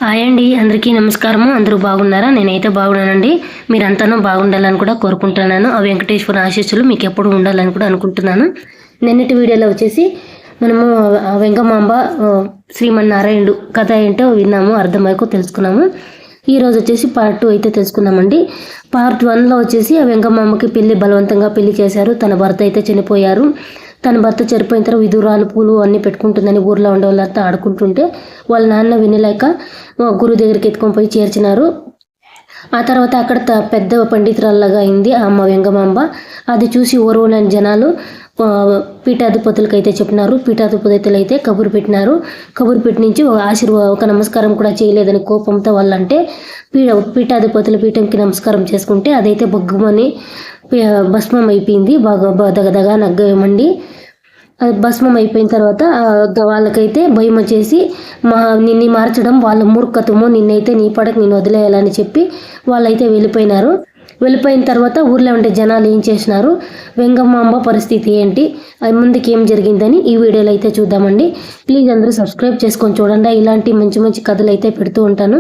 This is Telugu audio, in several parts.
హాయ్ అండి, అందరికీ నమస్కారము. అందరూ బాగున్నారా? నేనైతే బాగున్నానండి. మీరంతానూ బాగుండాలని కూడా కోరుకుంటున్నాను. ఆ వెంకటేశ్వర ఆశీస్సులు మీకు ఎప్పుడు ఉండాలని కూడా అనుకుంటున్నాను. నిన్నటి వీడియోలో వచ్చేసి మనము వెంగమాంబ శ్రీమన్నారాయణుడు కథ ఏంటో విన్నాము, అర్థమైకో తెలుసుకున్నాము. ఈరోజు వచ్చేసి పార్ట్ 2 అయితే తెలుసుకున్నామండి. పార్ట్ 1లో వచ్చేసి ఆ వెంగమాంబకి బలవంతంగా పెళ్లి చేశారు. తన భర్త అయితే చనిపోయారు. తన భర్త చనిపోయిన తర్వాత విధురాలు పూలు అన్నీ పెట్టుకుంటుందని ఊర్లో ఉండే వాళ్ళంతా ఆడుకుంటుంటే వాళ్ళ నాన్న వినలేక గురువు దగ్గరికి ఎత్తుకొని పోయి చేర్చినారు. ఆ తర్వాత అక్కడ పెద్ద పండితురాల్లాగా అయింది ఆ అమ్మ వెంగమాంబ. అది చూసి ఓర్వలేని జనాలు పీఠాధిపతులకు అయితే చెప్పినారు. పీఠాధిపతులు అయితే కబురు పెట్టినారు. కబురు పెట్టి నుంచి ఒక నమస్కారం కూడా చేయలేదని కోపంతో వాళ్ళంటే పీఠాధిపతుల పీఠంకి నమస్కారం చేసుకుంటే అదైతే బొగ్గుమని భస్మం అయిపోయింది. బాగా దగదగా నగ్గమండి. అది భస్మం అయిపోయిన తర్వాత వాళ్ళకైతే భయం వచ్చేసి నిన్ను మార్చడం వాళ్ళ మూర్ఖత్వము, నిన్నైతే నీ పడక నేను వదిలేయాలని చెప్పి వాళ్ళైతే వెళ్ళిపోయినారు. వెళ్ళిపోయిన తర్వాత ఊర్లో ఉండే జనాలు ఏం చేసినారు, వెంగమాంబ పరిస్థితి ఏంటి, ముందుకు ఏం జరిగిందని ఈ వీడియోలో అయితే చూద్దామండి. ప్లీజ్ అందరూ సబ్స్క్రైబ్ చేసుకొని చూడండి. ఇలాంటి మంచి మంచి కథలు అయితే పెడుతూ ఉంటాను.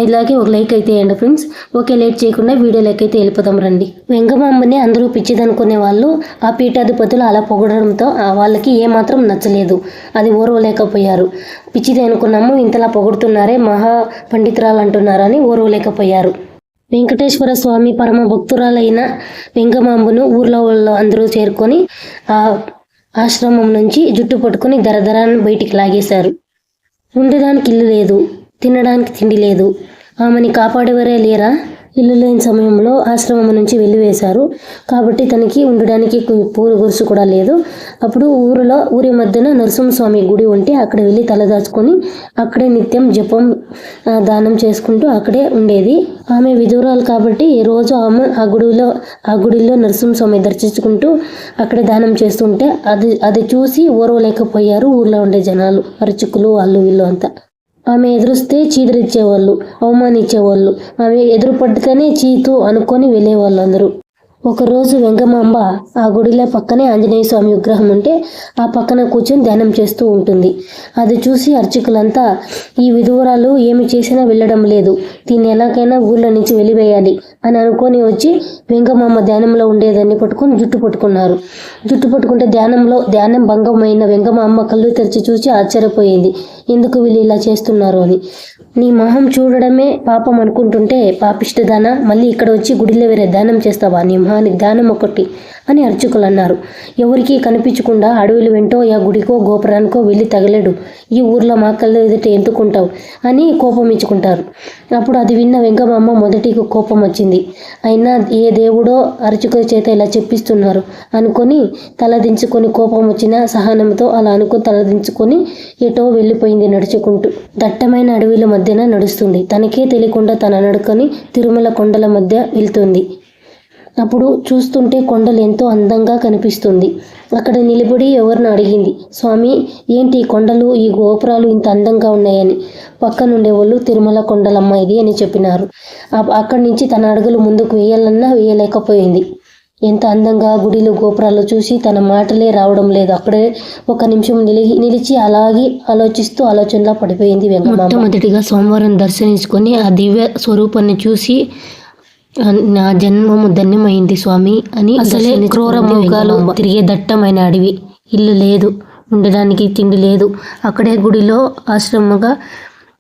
ఇలాగే ఒక లైక్ అయితే వేయండి ఫ్రెండ్స్. ఓకే, లేట్ చేయకుండా వీడియోలోకి అయితే వెళ్ళిపోతాం రండి. వెంగమాంబని అందరూ పిచ్చిదనుకునే వాళ్ళు ఆ పీఠాధిపతులు అలా పొగడడంతో వాళ్ళకి ఏమాత్రం నచ్చలేదు. అది ఓర్వలేకపోయారు. పిచ్చిది అనుకున్నాము, ఇంతలా పొగుడుతున్నారే, మహా పండితురాలు అంటున్నారని ఓర్వలేకపోయారు. వెంకటేశ్వర స్వామి పరమ భక్తురాలైన వెంగమాంబను ఊర్లో వాళ్ళు అందరూ చేరుకొని ఆ ఆశ్రమం నుంచి జుట్టు పట్టుకుని దరదరాన్ని బయటికి లాగేశారు. ఉండడానికి ఇల్లు లేదు, తినడానికి తిండి లేదు. ఆమెని కాపాడేవరే లేరా? ఇల్లు లేని సమయంలో ఆశ్రమం నుంచి వెలివేశారు. కాబట్టి తనకి ఉండడానికి పూల గురుసు కూడా లేదు. అప్పుడు ఊరి మధ్యన నరసింహస్వామి గుడి ఉంటే అక్కడ వెళ్ళి తలదాచుకొని అక్కడే నిత్యం జపం దానం చేసుకుంటూ అక్కడే ఉండేది. ఆమె విధురాలు కాబట్టి రోజు ఆమె ఆ గుడిలో నరసింహస్వామి దర్శించుకుంటూ అక్కడే దానం చేస్తుంటే అది చూసి ఓర్వలేకపోయారు ఊర్లో ఉండే జనాలు, అర్చకులు, వాళ్ళు వీళ్ళు అంతా. ఆమె ఎదురుస్తే చీదరిచ్చేవాళ్ళు, అవమానించేవాళ్ళు. ఆమె ఎదురు పట్టుకనే చీతు అనుకొని వెళ్ళేవాళ్ళు అందరూ. ఒకరోజు వెంగమాంబ ఆ గుడిలో పక్కనే ఆంజనేయ స్వామి విగ్రహం ఉంటే ఆ పక్కన కూర్చొని ధ్యానం చేస్తూ ఉంటుంది. అది చూసి అర్చకులంతా ఈ విధువరాలు ఏమి చేసినా వెళ్ళడం లేదు, దీన్ని ఎలాగైనా ఊళ్ళో నుంచి వెలివేయాలి అని అనుకొని వచ్చి వెంగమాంబ ధ్యానంలో ఉండేదాన్ని పట్టుకొని జుట్టు పట్టుకున్నారు. జుట్టు పట్టుకుంటే ధ్యానం భంగమైన వెంగమాంబ కళ్ళు తెరిచి చూసి ఆశ్చర్యపోయింది, ఎందుకు వీళ్ళు ఇలా చేస్తున్నారు అని. నీ మొహం చూడడమే పాపం అనుకుంటుంటే పాపిష్టదానా, మళ్ళీ ఇక్కడ వచ్చి గుడిలో వేరే దానం చేస్తావా? నీ మొహానికి దానం ఒకటి అని అర్చకులు అన్నారు. ఎవరికి కనిపించకుండా అడవులు వెంటో ఆ గుడికో గోపురానికో వెళ్ళి తగలేడు, ఈ ఊర్లో మా కళ్ళు ఎదుట ఎందుకుంటావు అని కోపం ఇచ్చుకుంటారు. అప్పుడు అది విన్న వెంగమాంబ మొదటికి కోపం వచ్చింది. అయినా ఏ దేవుడో అర్చకుల చేత ఇలా చెప్పిస్తున్నారు అనుకొని తలదించుకొని, కోపం వచ్చిన సహనంతో అలా అనుకొని తలదించుకొని ఎటో వెళ్ళిపోయింది నడుచుకుంటూ. దట్టమైన అడవిల మధ్యన నడుస్తుంది. తనకే తెలియకుండా తన నడుకొని తిరుమల కొండల మధ్య వెళ్తుంది. అప్పుడు చూస్తుంటే కొండలు ఎంతో అందంగా కనిపిస్తుంది. అక్కడ నిలబడి ఎవరిని అడిగింది, స్వామి ఏంటి ఈ కొండలు, ఈ గోపురాలు ఇంత అందంగా ఉన్నాయని. పక్కనుండే వాళ్ళు తిరుమల కొండలమ్మ ఇది అని చెప్పినారు. అక్కడి నుంచి తన అడుగులు ముందుకు వేయాలన్నా వేయలేకపోయింది. ఎంత అందంగా గుడిలు గోపురాలు చూసి తన మాటలే రావడం లేదు. అక్కడే ఒక నిమిషం నిలిచి అలాగే ఆలోచిస్తూ ఆలోచనలా పడిపోయింది వెంగమాంబ. మొట్టమొదటిగా సోమవారం దర్శించుకొని ఆ దివ్య స్వరూపాన్ని చూసి నా జన్మము ధన్యమైంది స్వామి అని. అసలే క్రూర మృగాలు తిరిగే దట్టమైన అడవి, ఇల్లు లేదు, ఉండడానికి తిండి లేదు. అక్కడే గుడిలో ఆశ్రమంగా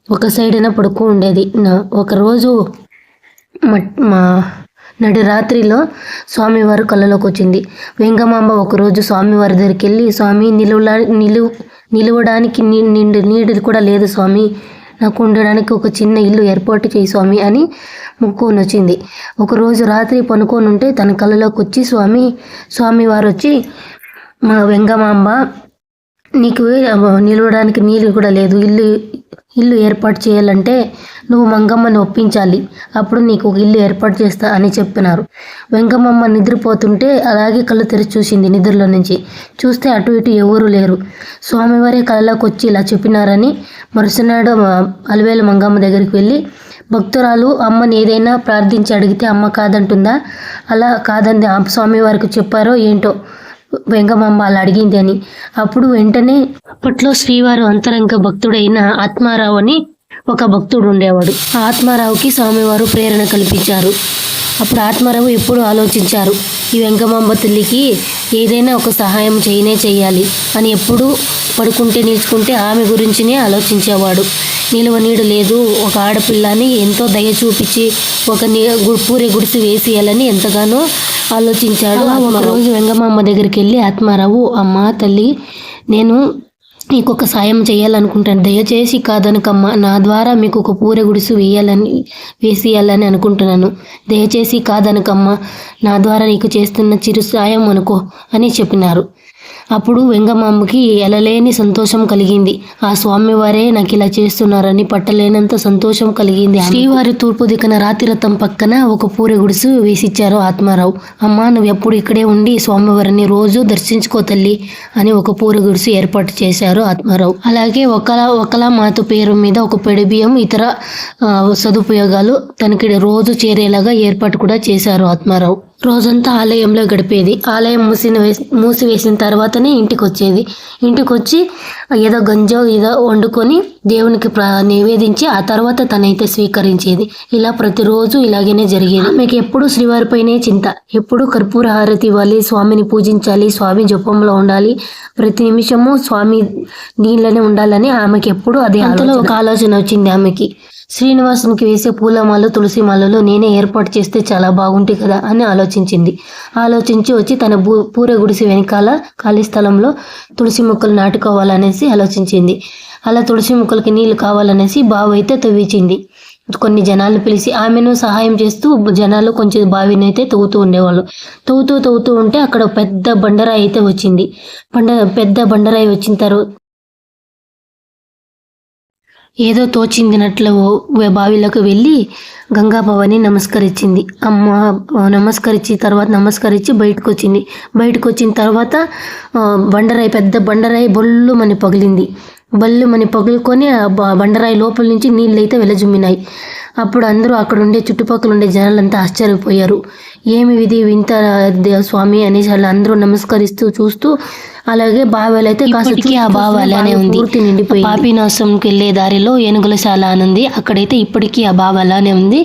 ఒక సైడైనా పడుకో ఉండేది. ఒకరోజు మా నడి రాత్రిలో స్వామివారు కళ్ళలోకి వచ్చింది. వెంగమాంబ ఒకరోజు స్వామివారి దగ్గరికి వెళ్ళి, స్వామి నిలవడానికి నీడు కూడా లేదు స్వామి, నాకు ఉండడానికి ఒక చిన్న ఇల్లు ఏర్పాటు చేయి స్వామి అని మొక్కుకొని వచ్చింది. ఒకరోజు రాత్రి పనుకొని ఉంటే తన కళ్ళలోకి వచ్చి స్వామివారు వచ్చి, మా వెంగమాంబ నీకు నిలవడానికి నీళ్ళు కూడా లేదు, ఇల్లు ఏర్పాటు చేయాలంటే నువ్వు మంగమ్మని ఒప్పించాలి, అప్పుడు నీకు ఒక ఇల్లు ఏర్పాటు చేస్తా అని చెప్పినారు. వెంగమాంబ నిద్రపోతుంటే అలాగే కళ్ళు తెరిచి చూసింది. నిద్రలో నుంచి చూస్తే అటు ఇటు ఎవరూ లేరు. స్వామివారే కళ్ళలోకి వచ్చి ఇలా చెప్పినారని మరుసనాడు అలివేలు మంగమ్మ దగ్గరికి వెళ్ళి, భక్తురాలు అమ్మని ఏదైనా ప్రార్థించి అడిగితే అమ్మ కాదంటుందా? అలా కాదంది స్వామివారికి చెప్పారో ఏంటో వెంగమాంబ అలా అడిగింది అని. అప్పుడు వెంటనే అప్పట్లో శ్రీవారు అంతరంగ భక్తుడైన ఆత్మారావు అని ఒక భక్తుడు ఉండేవాడు. ఆత్మారావుకి స్వామివారు ప్రేరణ కల్పించారు. అప్పుడు ఆత్మారావు ఎప్పుడు ఆలోచించారు, ఈ వెంగమాంబ తల్లికి ఏదైనా ఒక సహాయం చేయాలి అని. ఎప్పుడు పడుకుంటే నిల్చుకుంటే ఆమె గురించినే ఆలోచించేవాడు. నిలువ నీడు లేదు, ఒక ఆడపిల్లని ఎంతో దయ చూపించి ఒక పూరే గుడిసి వేసేయాలని ఎంతగానో ఆలోచించాడు. ఒకరోజు వెంగమాంబ దగ్గరికి వెళ్ళి ఆత్మారావు, అమ్మ తల్లి, నేను నీకు ఒక సాయం చేయాలనుకుంటాను, దయచేసి కాదనకమ్మా, నా ద్వారా మీకు ఒక పూర గుడిసు వేసేయాలని అనుకుంటున్నాను, దయచేసి కాదనకమ్మా, నా ద్వారా నీకు చేస్తున్న చిరు సాయం అనుకో అని చెప్పినారు. అప్పుడు వెంగమాంబకి ఎలలేని సంతోషం కలిగింది. ఆ స్వామివారే నాకు ఇలా చేస్తున్నారని పట్టలేనంత సంతోషం కలిగింది. శ్రీవారి తూర్పు దిక్కున రాతిరథం పక్కన ఒక పూరె గుడిసు వేసిచ్చారు ఆత్మారావు. అమ్మా, నువ్వు ఎప్పుడు ఇక్కడే ఉండి స్వామివారిని రోజు దర్శించుకో తల్లి అని ఒక పూరె గుడిసు ఏర్పాటు చేశారు ఆత్మారావు. అలాగే ఒకలా మాత పేరు మీద ఒక పెడి బియ్యం, ఇతర సదుపయోగాలు తనకి రోజు చేరేలాగా ఏర్పాటు కూడా చేశారు ఆత్మారావు. రోజంతా ఆలయంలో గడిపేది. ఆలయం మూసివేసిన తర్వాతనే ఇంటికి వచ్చేది. ఇంటికి వచ్చి ఏదో గంజో ఏదో వండుకొని దేవునికి నివేదించి ఆ తర్వాత తనైతే స్వీకరించేది. ఇలా ప్రతిరోజు ఇలాగనే జరిగేది. ఆమెకి ఎప్పుడు శ్రీవారిపైనే చింత, ఎప్పుడు కర్పూర హారతి ఇవ్వాలి, స్వామిని పూజించాలి, స్వామి జపంలో ఉండాలి, ప్రతి నిమిషము స్వామి నీళ్ళనే ఉండాలని ఆమెకి ఎప్పుడు అదే. అంతలో ఒక ఆలోచన వచ్చింది ఆమెకి, శ్రీనివాసునికి వేసే పూలమాలు, తులసి మాలలు నేనే ఏర్పాటు చేస్తే చాలా బాగుంటాయి కదా అని ఆలోచించి వచ్చి తన పూర గుడిసి వెనకాల ఖాళీ స్థలంలో తులసి మొక్కలు నాటుకోవాలనేసి ఆలోచించింది. అలా తులసి మొక్కలకి నీళ్లు కావాలనేసి బావి అయితే తవ్వించింది. కొన్ని జనాలను పిలిచి ఆమెను సహాయం చేస్తూ జనాలు కొంచెం బావిని అయితే తవ్వుతూ ఉండేవాళ్ళు. తవ్వుతూ ఉంటే అక్కడ పెద్ద బండరాయి అయితే వచ్చింది. పెద్ద బండరాయి వచ్చిన తర్వాత ఏదో తోచిందినట్లు బావిలోకి వెళ్ళి గంగాభవాని నమస్కరించింది. నమస్కరించి బయటకు వచ్చిన తర్వాత పెద్ద బండరాయి బొల్లుమని పగిలింది. బల్లుమని పగులుకొని ఆ బండరాయి లోపల నుంచి నీళ్ళు అయితే వెలజుమ్మినాయి. అప్పుడు అందరూ అక్కడ ఉండే చుట్టుపక్కల ఉండే జనాలంతా ఆశ్చర్యపోయారు. ఏమి విధి వింత స్వామి అనేసి వాళ్ళు అందరూ నమస్కరిస్తూ చూస్తూ, అలాగే బావిలో అయితే కాసేపు ఆ బావి అలానే ఉంది, పూర్తి నిండిపోయి. పాపినాశంకి వెళ్ళే దారిలో ఏనుగులశాల అని ఉంది, అక్కడైతే ఇప్పటికీ ఆ బావి అలానే ఉంది.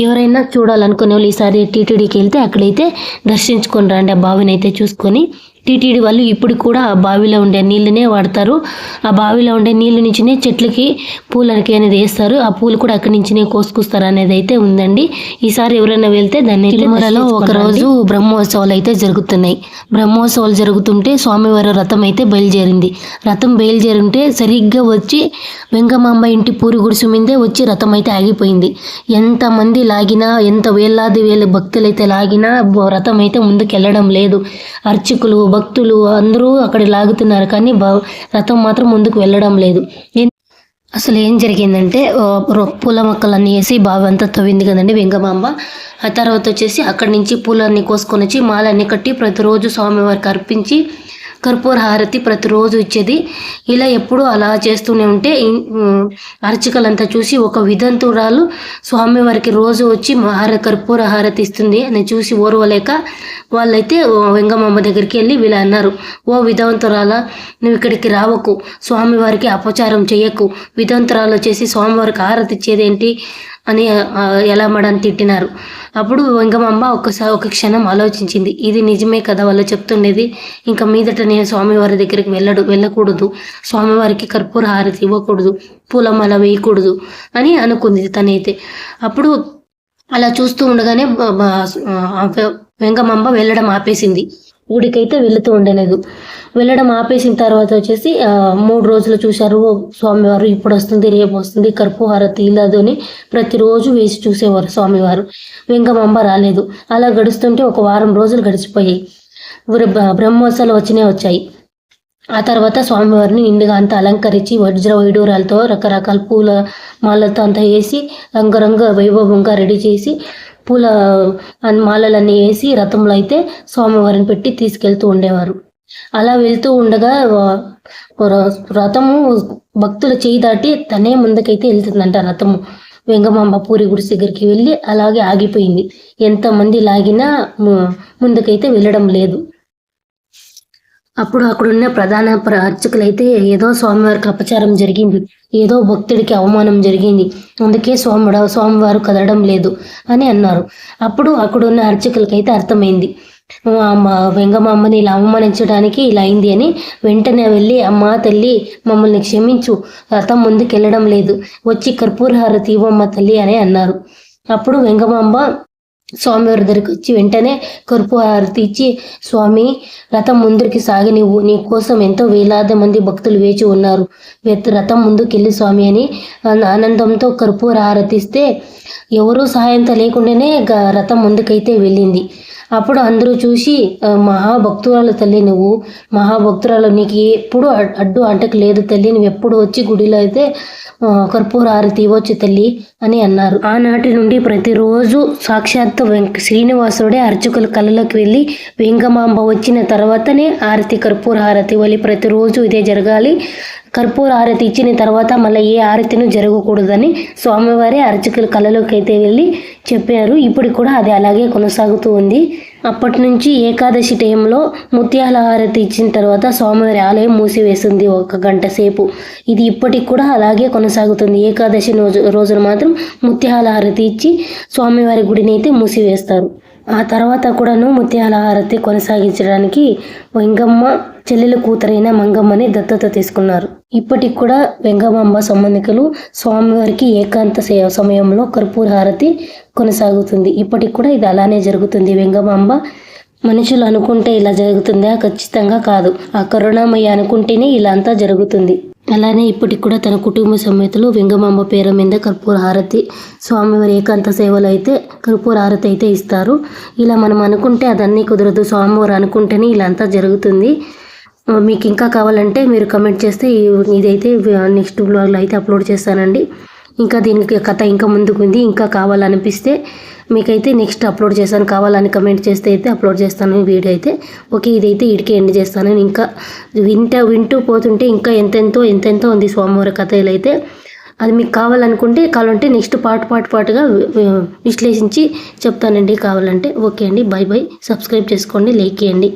ఎవరైనా చూడాలనుకునే వాళ్ళు ఈసారి టీటీడీకి వెళ్తే అక్కడైతే దర్శించుకొని రండి, ఆ బావిని అయితే చూసుకొని. టీటీడీ వాళ్ళు ఇప్పుడు కూడా ఆ బావిలో ఉండే నీళ్ళనే వాడతారు. ఆ బావిలో ఉండే నీళ్ళ నుంచినే చెట్లకి పూలకి అనేది వేస్తారు. ఆ పూలు కూడా అక్కడి నుంచినే కోసుకొస్తారు అనేది అయితే ఉందండి. ఈసారి ఎవరైనా వెళ్తే దాన్ని తిరుమలలో ఒకరోజు బ్రహ్మోత్సవాలు అయితే జరుగుతున్నాయి. బ్రహ్మోత్సవాలు జరుగుతుంటే స్వామివారి రథం అయితే రథం బయలుదేరుంటే సరిగ్గా వచ్చి వెంగమాంబ ఇంటి పూరి గుడిసు మీదే వచ్చి రథం అయితే ఆగిపోయింది. ఎంతమంది లాగినా, ఎంత వేలాది భక్తులైతే లాగినా రథం అయితే ముందుకు వెళ్ళడం లేదు. అర్చకులు, భక్తులు అందరూ అక్కడ లాగుతున్నారు, కానీ రథం మాత్రం ముందుకు వెళ్ళడం లేదు. అసలు ఏం జరిగిందంటే, పూల మొక్కలన్నీ వేసి బావి అంతా తవ్వింది కదండి వెంగమాంబ. ఆ తర్వాత వచ్చేసి అక్కడి నుంచి పూలన్నీ కోసుకొని వచ్చి మాలన్నీ కట్టి ప్రతిరోజు స్వామివారికి అర్పించి కర్పూర హారతి ప్రతిరోజు ఇచ్చేది. ఇలా ఎప్పుడు అలా చేస్తూనే ఉంటే అర్చకులంతా చూసి ఒక విదంతురాలు స్వామివారికి రోజు వచ్చి కర్పూర హారతి ఇస్తుంది అని చూసి ఓర్వలేక వాళ్ళైతే వెంగమాంబ దగ్గరికి వెళ్ళి వీళ్ళు అన్నారు, ఓ విదంతురాల, నువ్వు ఇక్కడికి రావకు, స్వామివారికి అపచారం చేయకు, విదంతురాలు వచ్చేసి స్వామివారికి హారతి ఇచ్చేదేంటి అని ఎలా మడని తిట్టినారు. అప్పుడు వెంగమాంబ ఒక క్షణం ఆలోచించింది, ఇది నిజమే కదా వాళ్ళు చెప్తుండేది, ఇంకా మీదట నేను స్వామివారి దగ్గరికి వెళ్ళకూడదు, స్వామివారికి కర్పూర హారతి ఇవ్వకూడదు, పూలమాల వేయకూడదు అని అనుకుంది తనైతే. అప్పుడు అలా చూస్తూ ఉండగానే వెంగమాంబ వెళ్ళడం ఆపేసింది. గుడికైతే వెళుతూ ఉండలేదు. వెళ్ళడం ఆపేసిన తర్వాత వచ్చేసి 3 రోజులు చూశారు స్వామివారు, ఇప్పుడు వస్తుంది రేపు వస్తుంది కర్పూర హారతి ఇలాదు అని ప్రతిరోజు వేసి చూసేవారు స్వామివారు. వెంగమాంబ రాలేదు. అలా గడుస్తుంటే ఒక వారం రోజులు గడిచిపోయాయి. బ్రహ్మోత్సవాలు వచ్చాయి. ఆ తర్వాత స్వామివారిని నిండుగా అంతా అలంకరించి వజ్ర వైడూరాలతో రకరకాల పూల మాలతో అంతా వేసి రంగురంగు వైభవంగా రెడీ చేసి పూల మాలలన్నీ వేసి రథంలో అయితే స్వామివారిని పెట్టి తీసుకెళ్తూ ఉండేవారు. అలా వెళ్తూ ఉండగా రథము భక్తుల చేయి దాటి తనే ముందుకైతే వెళ్తుందంట రథము. వెంగమాంబ పూరి గుడిసి దగ్గరికి వెళ్ళి అలాగే ఆగిపోయింది. ఎంతమంది లాగినా ముందుకైతే వెళ్ళడం లేదు. అప్పుడు అక్కడున్న ప్రధాన అర్చకులైతే ఏదో స్వామివారికి అపచారం జరిగింది, ఏదో భక్తుడికి అవమానం జరిగింది, అందుకే స్వామివారు కదలడం లేదు అని అన్నారు. అప్పుడు అక్కడున్న అర్చకులకైతే అర్థమైంది, వెంగమాంబని ఇలా అవమానించడానికి ఇలా అయింది అని. వెంటనే వెళ్ళి, అమ్మ తల్లి మమ్మల్ని క్షమించు, రథం ముందుకెళ్ళడం లేదు, వచ్చి కర్పూర హారతి ఇవ్వమ్మ తల్లి అని అన్నారు. అప్పుడు వెంగమాంబ స్వామివారి దగ్గరికి వచ్చి వెంటనే కర్పూర హారతి ఇచ్చి, స్వామి రథం ముందుకి సాగి నీ కోసం ఎంతో వేలాది మంది భక్తులు వేచి ఉన్నారు, రథం ముందుకెళ్ళి స్వామి అని ఆనందంతో కర్పూర హారతి ఇస్తే ఎవరూ సహాయంతో లేకుండానే రథం ముందుకైతే వెళ్ళింది. అప్పుడు అందరూ చూసి, మహాభక్తురాలు తల్లి నువ్వు, మహాభక్తురాలు, నీకు ఎప్పుడు అడ్డు అంటకు లేదు తల్లి, నువ్వు ఎప్పుడు వచ్చి గుడిలో అయితే కర్పూర హారతి ఇవ్వచ్చు తల్లి అని అన్నారు. ఆనాటి నుండి ప్రతిరోజు సాక్షాత్తు శ్రీనివాసుడే అర్చకుల కళ్ళలోకి వెళ్ళి వెంగమాంబ వచ్చిన తర్వాతనే కర్పూర హారతి ఇవ్వాలి, ప్రతిరోజు ఇదే జరగాలి, కర్పూర హారతి ఇచ్చిన తర్వాత మళ్ళీ ఏ హారతిను జరగకూడదని స్వామివారి అర్చకుల కళ్ళలోకి అయితే వెళ్ళి చెప్పారు. ఇప్పుడు కూడా అది అలాగే కొనసాగుతూ ఉంది. అప్పటి నుంచి ఏకాదశి టైంలో ముత్యాల హారతి ఇచ్చిన తర్వాత స్వామివారి ఆలయం మూసివేస్తుంది 1 గంట సేపు. ఇది ఇప్పటికి కూడా అలాగే కొనసాగుతుంది. ఏకాదశి రోజున మాత్రం ముత్యాల హారతి ఇచ్చి స్వామివారి గుడిని అయితే మూసివేస్తారు. ఆ తర్వాత కూడాను ముత్యాల హారతి కొనసాగించడానికి వెంగమ్మ చెల్లెల కూతురైన మంగమ్మని దత్తత తీసుకున్నారు. ఇప్పటికి కూడా వెంగమాంబ సంబంధికులు స్వామివారికి ఏకాంత సమయంలో కర్పూర హారతి కొనసాగుతుంది. ఇప్పటికి కూడా ఇది అలానే జరుగుతుంది. వెంగమాంబ మనుషులు అనుకుంటే ఇలా జరుగుతుందా? ఖచ్చితంగా కాదు. ఆ కరుణామయ్య అనుకుంటేనే ఇలా అంతా జరుగుతుంది. అలానే ఇప్పటికి కూడా తన కుటుంబ సమేతలు వెంగమాంబ పేరు మీద కర్పూర హారతి, స్వామివారి ఏకాంత సేవలు అయితే కర్పూర హారతి అయితే ఇస్తారు. ఇలా మనం అనుకుంటే అదన్నీ కుదరదు, స్వామివారు అనుకుంటేనే ఇలా అంతా జరుగుతుంది. మీకు ఇంకా కావాలంటే మీరు కమెంట్ చేస్తే ఇదైతే నెక్స్ట్ బ్లాగ్లో అయితే అప్లోడ్ చేస్తానండి. ఇంకా దీనికి కథ ఇంకా ముందుకు ఉంది, ఇంకా కావాలనిపిస్తే మీకైతే నెక్స్ట్ అప్లోడ్ చేస్తాను. కావాలని కమెంట్ చేస్తే అయితే అప్లోడ్ చేస్తాను వీడియో అయితే. ఓకే, ఇదైతే ఇడికే ఎండ్ చేస్తాను. ఇంకా వింటూ పోతుంటే ఇంకా ఎంతెంతో ఉంది స్వామివారి కథలు అయితే. అది మీకు కావాలంటే నెక్స్ట్ పార్ట్గా విశ్లేషించి చెప్తానండి కావాలంటే. ఓకే అండి, బై. సబ్స్క్రైబ్ చేసుకోండి, లైక్ చేయండి.